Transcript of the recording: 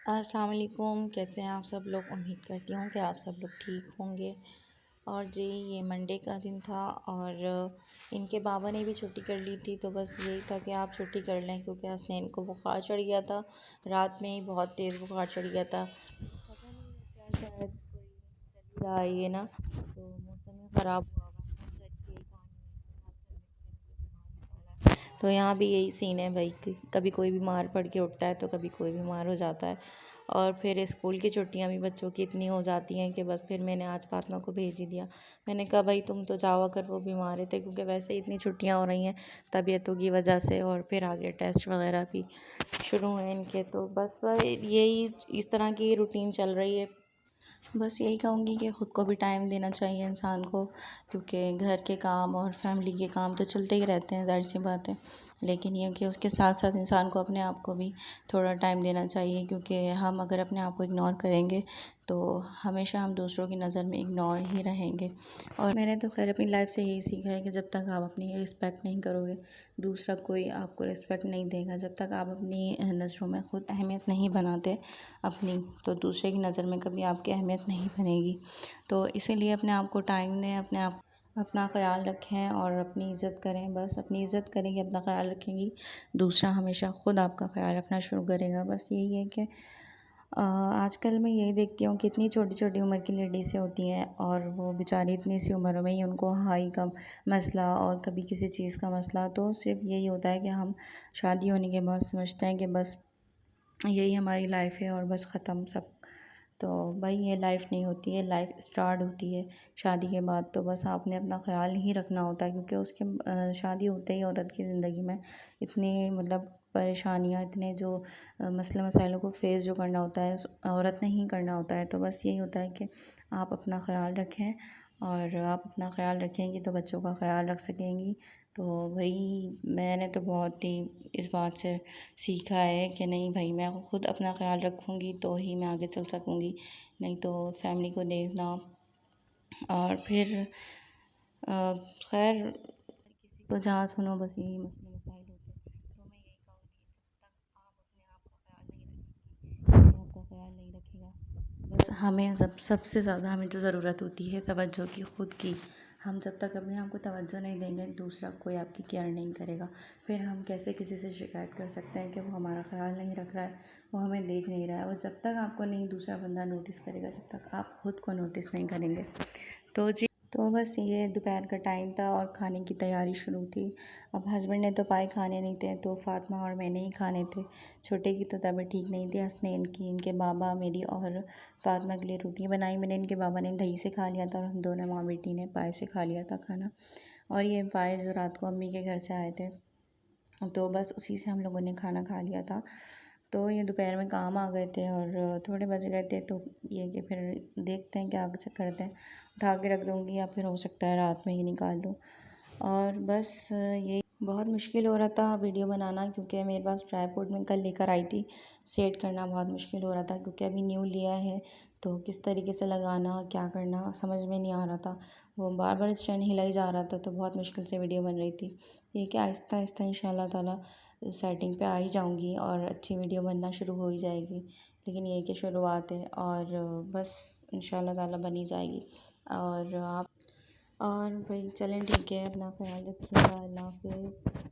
अस्सलाम वालेकुम। कैसे हैं आप सब लोग। उम्मीद करती हूँ कि आप सब लोग ठीक होंगे। और जी ये मंडे का दिन था और इनके बाबा ने भी छुट्टी कर ली थी, तो बस यही था कि आप छुट्टी कर लें क्योंकि हसनैन को बुखार चढ़ गया था। रात में ही बहुत तेज़ बुखार चढ़ गया था। पता नहीं क्या, शायद कोई चल ही रहा है ये ना, तो मौसम ही ख़राब हुआ हुआ है। हर घर की यही कहानी है, हर घर में कोई ना कोई बीमार ही पड़ा है। तो यहाँ भी यही सीन है भाई कि कभी कोई बीमार पड़ के उठता है तो कभी कोई बीमार हो जाता है। और फिर स्कूल की छुट्टियां भी बच्चों की इतनी हो जाती हैं कि बस फिर मैंने आज फातिमा को भेज ही दिया। मैंने कहा भाई तुम तो जाओ, अगर वो बीमार थे क्योंकि वैसे ही इतनी छुट्टियां हो रही हैं तबीयतों की वजह से, और फिर आगे टेस्ट वगैरह भी शुरू हैं इनके, तो बस भाई यही इस तरह की रूटीन चल रही है। बस यही कहूँगी कि ख़ुद को भी टाइम देना चाहिए इंसान को, क्योंकि घर के काम और फैमिली के काम तो चलते ही रहते हैं, ज़ाहिर सी बात है। लेकिन ये कि उसके साथ साथ इंसान को अपने आप को भी थोड़ा टाइम देना चाहिए, क्योंकि हम अगर अपने आप को इग्नोर करेंगे तो हमेशा हम दूसरों की नज़र में इग्नोर ही रहेंगे। और मैंने तो खैर अपनी लाइफ से यही सीखा है कि जब तक आप अपनी रिस्पेक्ट नहीं करोगे, दूसरा कोई आपको रिस्पेक्ट नहीं देगा। जब तक आप अपनी नज़रों में ख़ुद अहमियत नहीं बनाते अपनी, तो दूसरे की नज़र में कभी आपकी अहमियत नहीं बनेगी। तो इसीलिए अपने आप को टाइम दें, अपने आप अपना ख़्याल रखें और अपनी इज़्ज़त करें। बस अपनी इज़्ज़त करेंगी, अपना ख़्याल रखेंगी, दूसरा हमेशा ख़ुद आपका ख़्याल रखना शुरू करेगा। बस यही है कि आजकल मैं यही देखती हूँ कि इतनी छोटी छोटी उम्र की लेडीज़ें होती हैं और वो बेचारी इतनी सी उम्र में ही उनको हाई का मसला और कभी किसी चीज़ का मसला, तो सिर्फ यही होता है कि हम शादी होने के बाद समझते हैं कि बस यही हमारी लाइफ है और बस ख़त्म सब। तो भाई ये लाइफ नहीं होती है, लाइफ स्टार्ट होती है शादी के बाद। तो बस आपने अपना ख़्याल ही रखना होता है, क्योंकि उसके शादी होते ही औरत की ज़िंदगी में इतनी मतलब परेशानियाँ, इतने जो मसले मसाइलों को फेस जो करना होता है औरत ने ही करना होता है। तो बस यही होता है कि आप अपना ख़्याल रखें, और आप अपना ख़्याल रखेंगी तो बच्चों का ख़्याल रख सकेंगी। तो भाई मैंने तो बहुत ही इस बात से सीखा है कि नहीं भाई, मैं ख़ुद अपना ख़्याल रखूँगी तो ही मैं आगे चल सकूँगी, नहीं तो फैमिली को देखना। और फिर खैर किसी को जहाँ सुनो बस यही मसले मसाइल होते हैं। तो मैं यही कहूँगी, जब तक आप अपने आप का ख़्याल नहीं रखेंगे, कोई आपका ख़्याल नहीं रखेगा। बस हमें सबसे ज़्यादा हमें जो ज़रूरत होती है तवज्जो की, ख़ुद की। हम जब तक अपने आप को तवज्जो नहीं देंगे, दूसरा कोई आपकी केयर नहीं करेगा। फिर हम कैसे किसी से शिकायत कर सकते हैं कि वो हमारा ख़्याल नहीं रख रहा है, वो हमें देख नहीं रहा है। और जब तक आपको नहीं दूसरा बंदा नोटिस करेगा, जब तक आप ख़ुद को नोटिस नहीं करेंगे। तो जी, तो बस ये दोपहर का टाइम था और खाने की तैयारी शुरू थी। अब हस्बैंड ने तो पाए खाने नहीं थे, तो फातिमा और मैंने ही खाने थे। छोटे की तो तबीयत ठीक नहीं थी, हसनैन की, इनके बाबा मेरी और फातिमा के लिए रोटी बनाई मैंने। इनके बाबा ने दही से खा लिया था और हम दोनों माँ बेटी ने पाए से खा लिया था खाना। और ये पाए जो रात को अम्मी के घर से आए थे, तो बस उसी से हम लोगों ने खाना खा लिया था। तो ये दोपहर में काम आ गए थे और थोड़े बच गए थे, तो ये कि फिर देखते हैं क्या करते हैं, उठा के रख दूँगी या फिर हो सकता है रात में ही निकाल लूँ। और बस यही बहुत मुश्किल हो रहा था वीडियो बनाना, क्योंकि मेरे पास ट्राइपॉड में कल लेकर आई थी, सेट करना बहुत मुश्किल हो रहा था क्योंकि अभी न्यू लिया है। तो किस तरीके से लगाना, क्या करना समझ में नहीं आ रहा था। वो बार बार स्टैंड हिला ही जा रहा था, तो बहुत मुश्किल से वीडियो बन रही थी। ये कि आहिस्ता आहिस्ता इंशाल्लाह ताला सेटिंग पे आ ही जाऊँगी और अच्छी वीडियो बनना शुरू हो ही जाएगी। लेकिन ये कि शुरुआत है और बस इंशाल्लाह ताला बन ही जाएगी। और आप और भाई चलें ठीक है, अपना ख्याल रखिएगा। अल्लाह हाफ़िज़।